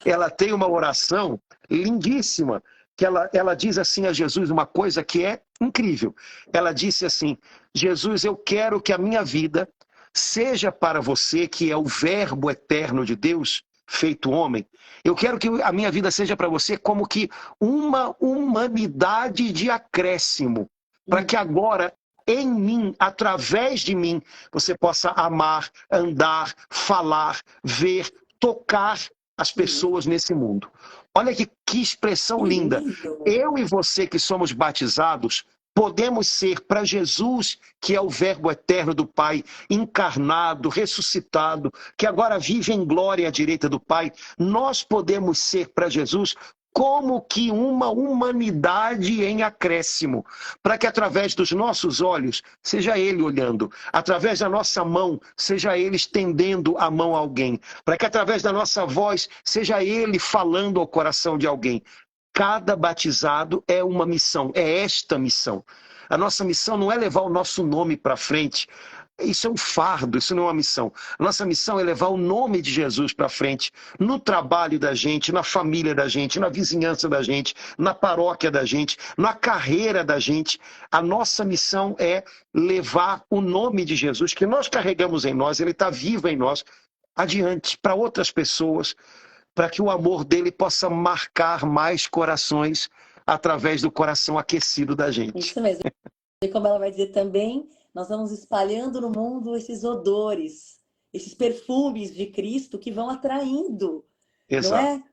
S2: ela tem uma oração lindíssima, que ela diz assim a Jesus uma coisa que é incrível. Ela disse assim: Jesus, eu quero que a minha vida seja para você, que é o Verbo eterno de Deus, feito homem. Eu quero que a minha vida seja para você como que uma humanidade de acréscimo, para que agora, em mim, através de mim, você possa amar, andar, falar, ver, tocar as pessoas nesse mundo. Olha que expressão linda. Eu e você que somos batizados, podemos ser para Jesus, que é o Verbo eterno do Pai, encarnado, ressuscitado, que agora vive em glória à direita do Pai. Nós podemos ser para Jesus como que uma humanidade em acréscimo, para que através dos nossos olhos, seja Ele olhando, através da nossa mão, seja Ele estendendo a mão a alguém, para que através da nossa voz, seja Ele falando ao coração de alguém. Cada batizado é uma missão, é esta missão. A nossa missão não é levar o nosso nome para frente. Isso é um fardo, isso não é uma missão. A nossa missão é levar o nome de Jesus para frente, no trabalho da gente, na família da gente, na vizinhança da gente, na paróquia da gente, na carreira da gente. A nossa missão é levar o nome de Jesus, que nós carregamos em nós, ele está vivo em nós, adiante para outras pessoas, para que o amor dele possa marcar mais corações através do coração aquecido da gente.
S1: Isso mesmo. E como ela vai dizer também, nós vamos espalhando no mundo esses odores, esses perfumes de Cristo que vão atraindo,
S2: Exato.
S1: não é?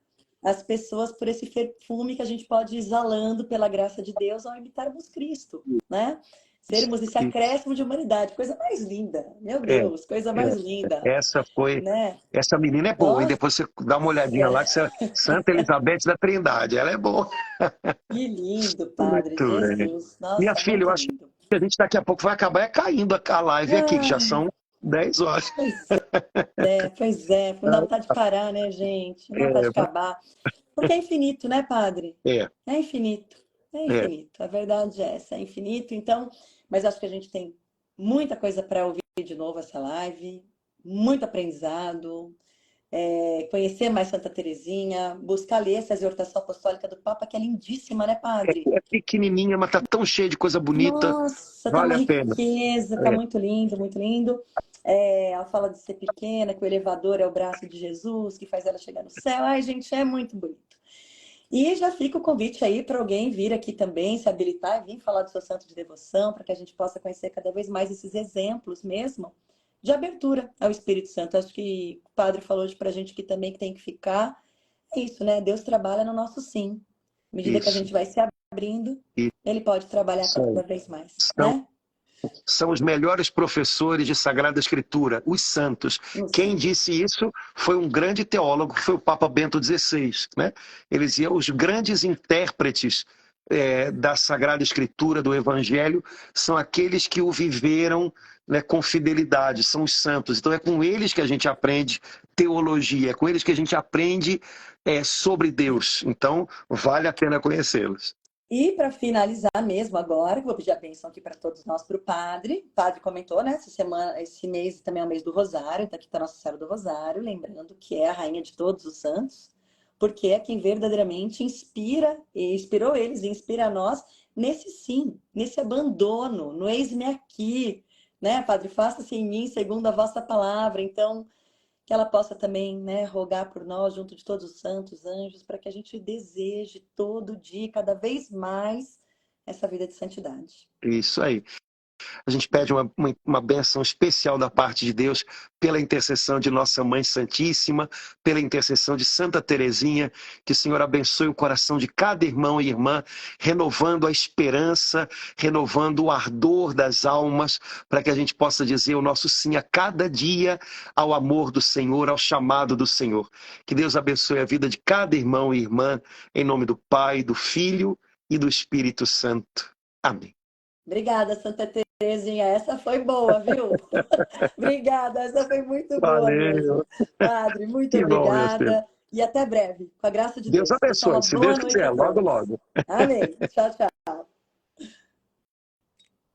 S1: As pessoas por esse perfume que a gente pode ir exalando pela graça de Deus ao imitarmos Cristo, né? Sermos esse acréscimo de humanidade, coisa mais linda, meu Deus, coisa mais linda.
S2: Essa menina é boa, hein? Depois você dá uma olhadinha lá, que Santa Elizabeth da Trindade, ela é boa.
S1: Que lindo, Padre Jesus. Nossa,
S2: minha filha, eu acho que a gente daqui a pouco vai acabar caindo a live aqui, que já são 10 horas.
S1: Pois é, não dá vontade de parar, né, gente? Não dá vontade de acabar. Porque é infinito, né, padre?
S2: É,
S1: É infinito. É
S2: é.
S1: infinito. A verdade é essa, é infinito. Então, mas acho que a gente tem muita coisa para ouvir de novo essa live, muito aprendizado, conhecer mais Santa Teresinha, buscar ler essa exortação apostólica do Papa, que é lindíssima, né, padre?
S2: É pequenininha, mas tá tão cheia de coisa bonita.
S1: Nossa, tá
S2: Vale
S1: uma
S2: a pena.
S1: riqueza, tá
S2: É.
S1: muito lindo, muito lindo. Ela fala de ser pequena, que o elevador é o braço de Jesus, que faz ela chegar no céu. Ai, gente, é muito bonito. E já fica o convite aí para alguém vir aqui também, se habilitar e vir falar do seu santo de devoção, para que a gente possa conhecer cada vez mais esses exemplos mesmo de abertura ao Espírito Santo. Acho que o padre falou hoje para a gente aqui também que tem que ficar. É isso, né? Deus trabalha no nosso sim. À medida que a
S2: Isso.
S1: gente vai se abrindo, ele pode trabalhar cada vez mais,
S2: São,
S1: né?
S2: são os melhores professores de Sagrada Escritura, os santos. Quem disse isso foi um grande teólogo, que foi o Papa Bento XVI. Né? Eles iam, os grandes intérpretes da Sagrada Escritura, do Evangelho, são aqueles que o viveram, né, com fidelidade, são os santos. Então é com eles que a gente aprende teologia, é com eles que a gente aprende sobre Deus. Então vale a pena conhecê-los.
S1: E para finalizar mesmo agora, vou pedir a bênção aqui para todos nós, para o padre. O padre comentou, né? Essa semana, esse mês também é o mês do Rosário, então aqui está Nossa Senhora do Rosário, lembrando que é a rainha de todos os santos, porque é quem verdadeiramente inspira, e inspirou eles, e inspira nós nesse sim, nesse abandono, no eis-me aqui, né? Padre, faça-se em mim segundo a vossa palavra. Então, que ela possa também, né, rogar por nós, junto de todos os santos, anjos, para que a gente deseje todo dia, cada vez mais, essa vida de santidade.
S2: Isso aí. A gente pede uma bênção especial da parte de Deus pela intercessão de Nossa Mãe Santíssima, pela intercessão de Santa Teresinha, que o Senhor abençoe o coração de cada irmão e irmã, renovando a esperança, renovando o ardor das almas, para que a gente possa dizer o nosso sim a cada dia ao amor do Senhor, ao chamado do Senhor. Que Deus abençoe a vida de cada irmão e irmã, em nome do Pai, do Filho e do Espírito Santo. Amém.
S1: Obrigada, Santa Teresinha. Essa foi boa, viu? Obrigada, essa foi muito boa mesmo.
S2: Valeu.
S1: Padre, muito
S2: Que bom, meu Deus.
S1: obrigada. E até breve, com a graça de
S2: Deus
S1: Deus. Deixar uma
S2: abençoe, se
S1: boa
S2: Deus
S1: noite
S2: quiser,
S1: a
S2: logo,
S1: todos.
S2: logo.
S1: Amém. Tchau, tchau.